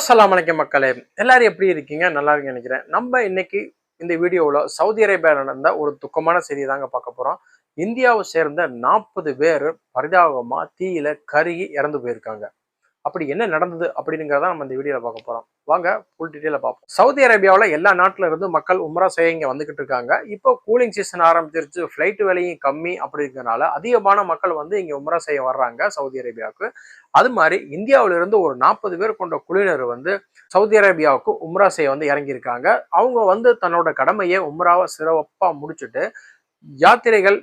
அஸ்ஸலாமு அலைக்கும் மக்களே. எல்லாரும் எப்படி இருக்கீங்க? நல்லா இருக்குன்னு நினைக்கிறேன். நம்ம இன்னைக்கு இந்த வீடியோவில் சவுதி அரேபியாவில் நடந்த ஒரு துக்கமான செய்தி தாங்க பார்க்க போறோம். இந்தியாவை சேர்ந்த 40 பேர் பரிதாபமா தீயில கருகி இறந்து போயிருக்காங்க. அப்படி என்ன நடந்தது அப்படிங்கிறத நம்ம இந்த வீடியோல பார்க்க போறோம். வாங்க ஃபுல் டீட்டெயில பார்ப்போம். சவுதி அரேபியாவில் எல்லா நாட்டில இருந்து மக்கள் உம்ரா செய்ய இங்க வந்துகிட்டு இருக்காங்க. இப்போ கூலிங் சீசன் ஆரம்பிச்சிருச்சு, ஃபிளைட் விலையும் கம்மி அப்படிங்கிறனால அதிகமான மக்கள் வந்து இங்க உம்ரா செய்ய வர்றாங்க சவுதி அரேபியாவுக்கு. அது மாதிரி இந்தியாவில இருந்து ஒரு 40 பேர் கொண்ட குழுவினர் வந்து சவுதி அரேபியாவுக்கு உம்ரா செய்ய வந்து இறங்கியிருக்காங்க. அவங்க வந்து தன்னோட கடமையை உம்ராவை சிறப்பா முடிச்சுட்டு யாத்திரைகள்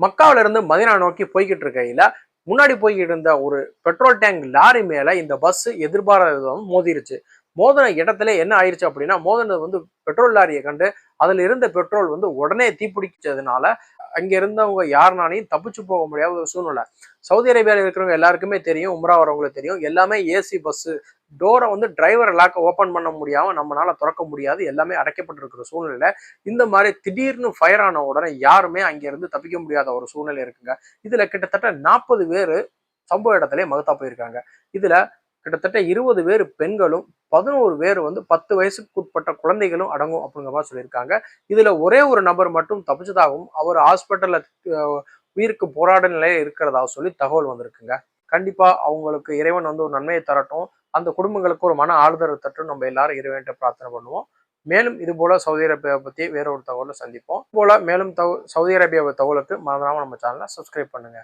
மக்காவில இருந்து மதினா நோக்கி போய்கிட்டு இருக்கையில முன்னாடி போய்கிட்டு இருந்த ஒரு பெட்ரோல் டேங்க் லாரி மேல இந்த பஸ் எதிர்பாராத மோதிருச்சு. மோதின இடத்துல என்ன ஆயிடுச்சு அப்படின்னா, மோதினது வந்து பெட்ரோல் லாரியை கண்டு அதுல இருந்த பெட்ரோல் வந்து உடனே தீப்பிடிச்சதுனால அங்க இருந்தவங்க யாருனாலையும் தப்பிச்சு போக முடியாத ஒரு சூழ்நிலை. சவுதி அரேபியாவில் இருக்கிறவங்க எல்லாருக்குமே தெரியும், உம்ரா வரவங்களுக்கு தெரியும், எல்லாமே ஏசி பஸ். டோரை வந்து டிரைவர் லாக்க ஓப்பன் பண்ண முடியாம நம்மளால திறக்க முடியாது, எல்லாமே அடைக்கப்பட்டிருக்கிற சூழ்நிலையில இந்த மாதிரி திடீர்னு ஃபயர் ஆன உடனே யாருமே அங்க இருந்து தப்பிக்க முடியாத ஒரு சூழ்நிலை இருக்குங்க. இதுல கிட்டத்தட்ட 40 பேரு சம்பவ இடத்துல மகத்தா போயிருக்காங்க. இதுல கிட்டத்தட்ட 20 பேர் பெண்களும் 11 பேர் வந்து 10 வயசுக்கு உட்பட்ட குழந்தைகளும் அடங்கும் அப்படிங்கிற மாதிரி சொல்லியிருக்காங்க. இதுல ஒரே ஒரு நபர் மட்டும் தப்பிச்சதாகவும் அவர் ஹாஸ்பிட்டல்ல உயிருக்கு போராட நிலையில இருக்கிறதா சொல்லி தகவல் வந்திருக்குங்க. கண்டிப்பா அவங்களுக்கு இறைவன் வந்து ஒரு நன்மையை தரட்டும், அந்த குடும்பங்களுக்கு ஒரு மன ஆறுதல் தட்டும் நம்ம எல்லாரும் இறைவன்கிட்ட பிரார்த்தனை பண்ணுவோம். மேலும் இது போல சவுதி அரேபியாவை பத்தி வேற ஒரு தகவலை சந்திப்போம். இது போல மேலும் சவுதி அரேபியாவை தகவலுக்கு மறந்துடாம நம்ம சேனலை சப்ஸ்கிரைப் பண்ணுங்க.